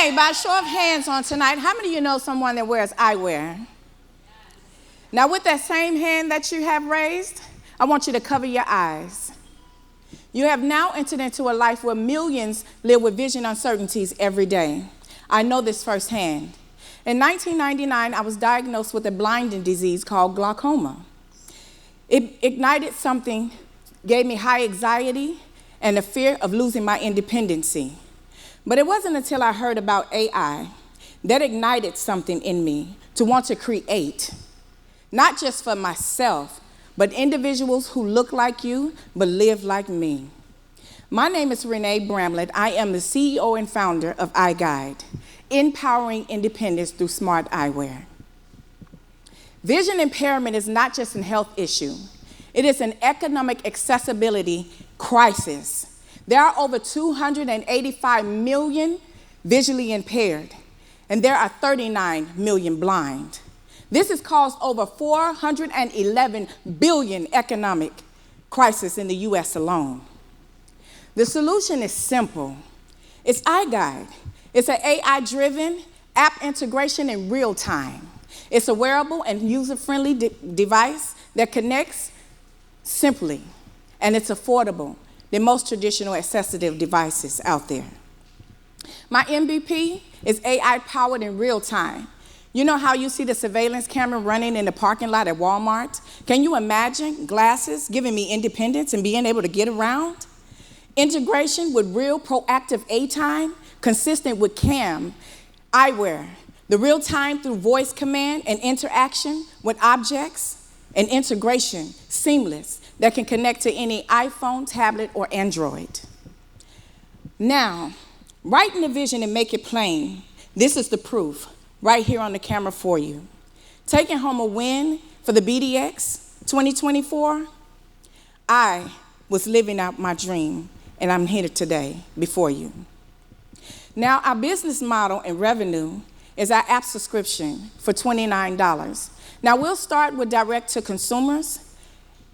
Hey, by show of hands on tonight, how many of you know someone that wears eyewear? Now, with that same hand that you have raised, I want you to cover your eyes. You have now entered into a life where millions live with vision uncertainties every day. I know this firsthand. In 1999, I was diagnosed with a blinding disease called glaucoma. It ignited something, gave me high anxiety and the fear of losing my independency. But it wasn't until I heard about AI that ignited something in me to want to create, not just for myself, but individuals who look like you but live like me. My name is Rene Bramlett. I am the CEO and founder of Eygide, empowering independence through smart eyewear. Vision impairment is not just a health issue. It is an economic accessibility crisis. There are over 285 million visually impaired, and there are 39 million blind. This has caused over 411 billion economic crisis in the US alone. The solution is simple. It's Eygide. It's an AI-driven app integration in real time. It's a wearable and user-friendly device that connects simply, and it's affordable, the most traditional accessible devices out there. My MVP is AI-powered in real time. You know how you see the surveillance camera running in the parking lot at Walmart? Can you imagine glasses giving me independence and being able to get around? Integration with real proactive A-time, consistent with CAM, eyewear, the real time through voice command and interaction with objects, and integration, seamless, that can connect to any iPhone, tablet, or Android. Now, write in the vision and make it plain. This is the proof, right here on the camera for you. Taking home a win for the BDX 2024, I was living out my dream, and I'm here today before you. Now, our business model and revenue is our app subscription for $29. Now, we'll start with direct to consumers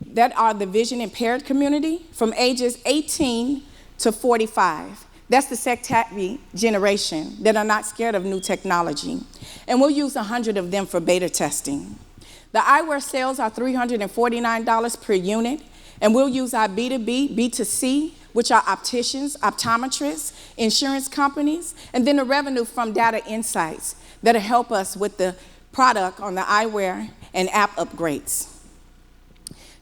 that are the vision impaired community from ages 18 to 45. That's the tech-savvy generation that are not scared of new technology. And we'll use 100 of them for beta testing. The eyewear sales are $349 per unit, and we'll use our B2B, B2C, which are opticians, optometrists, insurance companies, and then the revenue from data insights that'll help us with the product on the eyewear and app upgrades.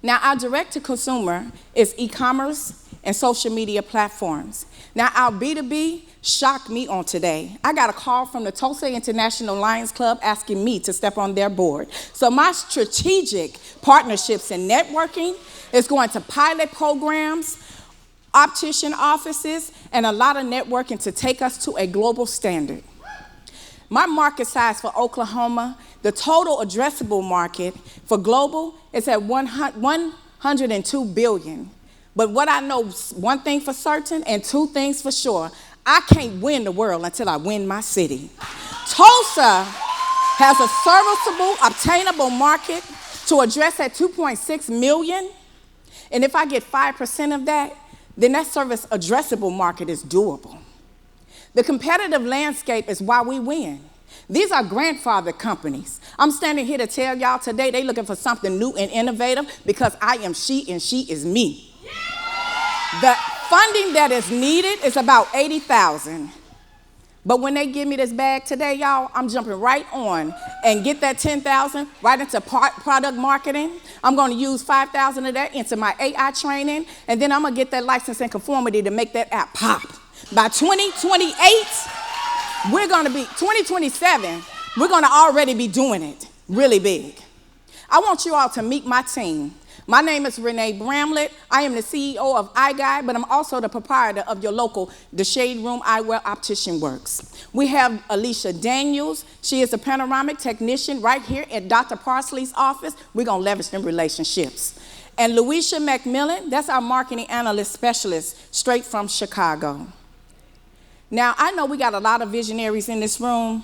Now, our direct-to-consumer is e-commerce and social media platforms. Now, our B2B shocked me on today. I got a call from the Tulsa International Lions Club asking me to step on their board. So my strategic partnerships and networking is going to pilot programs, optician offices, and a lot of networking to take us to a global standard. My market size for Oklahoma, the total addressable market for global is at 102 billion. But what I know, one thing for certain and two things for sure, I can't win the world until I win my city. Tulsa has a serviceable, obtainable market to address at 2.6 million. And if I get 5% of that, then that service addressable market is doable. The competitive landscape is why we win. These are grandfather companies. I'm standing here to tell y'all today they're looking for something new and innovative because I am she and she is me. The funding that is needed is about $80,000. But when they give me this bag today, y'all, I'm jumping right on and get that $10,000 right into product marketing. I'm going to use $5,000 of that into my AI training, and then I'm going to get that license and conformity to make that app pop. By 2028, 2027, we're going to already be doing it really big. I want you all to meet my team. My name is Rene Bramlett. I am the CEO of Eygide, but I'm also the proprietor of your local The Shade Room Eyewear Optician Works. We have Alicia Daniels. She is a panoramic technician right here at Dr. Parsley's office. We're going to leverage them relationships. And Louisa McMillan, that's our marketing analyst specialist straight from Chicago. Now, I know we got a lot of visionaries in this room.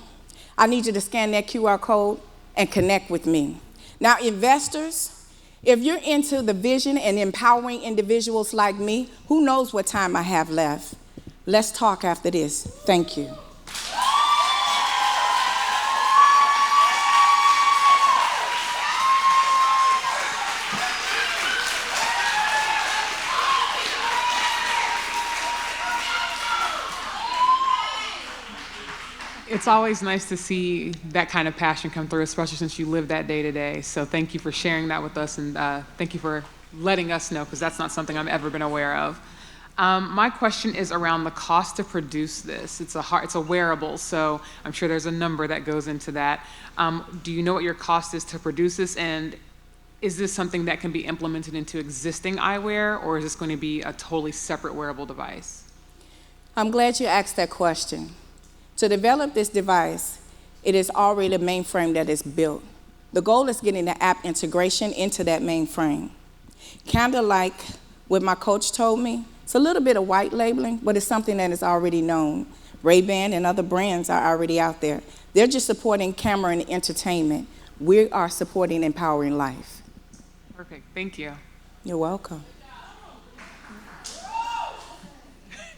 I need you to scan that QR code and connect with me. Now, investors, if you're into the vision and empowering individuals like me, who knows what time I have left? Let's talk after this. Thank you. It's always nice to see that kind of passion come through, especially since you live that day to day. So thank you for sharing that with us, and thank you for letting us know, because that's not something I've ever been aware of. My question is around the cost to produce this. It's a wearable, so I'm sure there's a number that goes into that. Do you know what your cost is to produce this, and is this something that can be implemented into existing eyewear, or is this going to be a totally separate wearable device? I'm glad you asked that question. To develop this device, it is already a mainframe that is built. The goal is getting the app integration into that mainframe. Kind of like what my coach told me, it's a little bit of white labeling, but it's something that is already known. Ray-Ban and other brands are already out there. They're just supporting camera and entertainment. We are supporting empowering life. Perfect, thank you. You're welcome.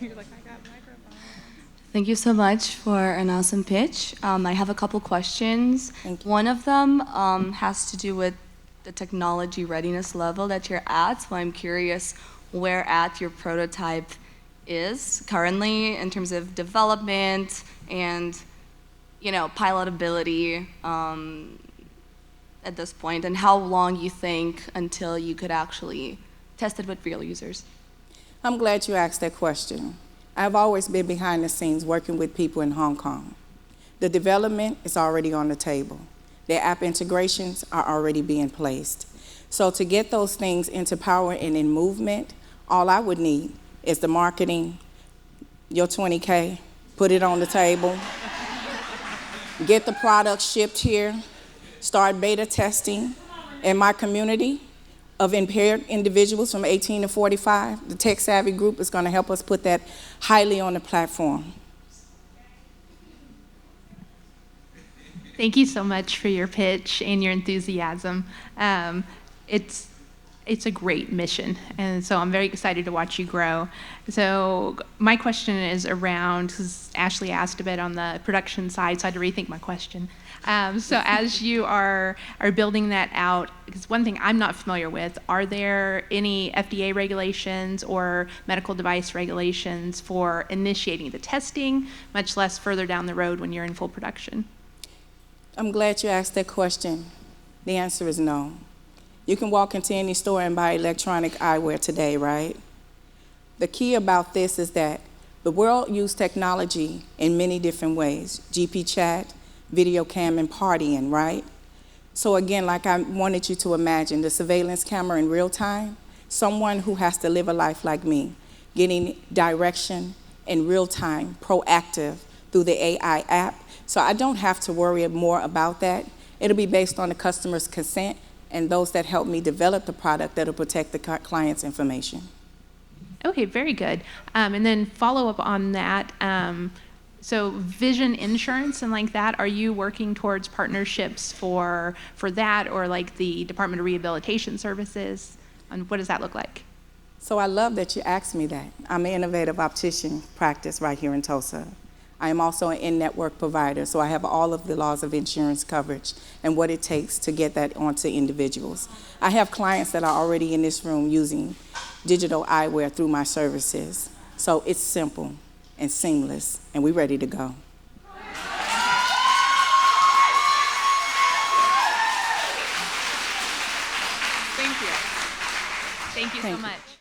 You're like, I got microphone. Thank you so much for an awesome pitch. I have a couple questions. Thank you. One of them has to do with the technology readiness level that you're at. So I'm curious where at your prototype is currently in terms of development and, pilotability at this point, and how long you think until you could actually test it with real users. I'm glad you asked that question. I've always been behind the scenes working with people in Hong Kong. The development is already on the table. The app integrations are already being placed. So to get those things into power and in movement, all I would need is the marketing, your 20K, put it on the table, get the product shipped here, start beta testing in my community of impaired individuals from 18 to 45. The Tech Savvy group is going to help us put that highly on the platform. Thank you so much for your pitch and your enthusiasm. It's a great mission, and so I'm very excited to watch you grow. So my question is around, because Ashley asked a bit on the production side, so I had to rethink my question. So as you are building that out, because one thing I'm not familiar with, are there any FDA regulations or medical device regulations for initiating the testing, much less further down the road when you're in full production? I'm glad you asked that question. The answer is no. You can walk into any store and buy electronic eyewear today, right? The key about this is that the world used technology in many different ways. GP chat, video cam, and partying, right? So again, like I wanted you to imagine, the surveillance camera in real time, someone who has to live a life like me, getting direction in real time, proactive through the AI app. So I don't have to worry more about that. It'll be based on the customer's consent and those that help me develop the product that'll protect the client's information. Okay, very good. And then follow up on that. So vision insurance and like that, are you working towards partnerships for that, or like the Department of Rehabilitation Services? And what does that look like? So I love that you asked me that. I'm an innovative optician practice right here in Tulsa. I am also an in-network provider, so I have all of the laws of insurance coverage and what it takes to get that onto individuals. I have clients that are already in this room using digital eyewear through my services. So it's simple and seamless, and we're ready to go. Thank you. Thank you so much.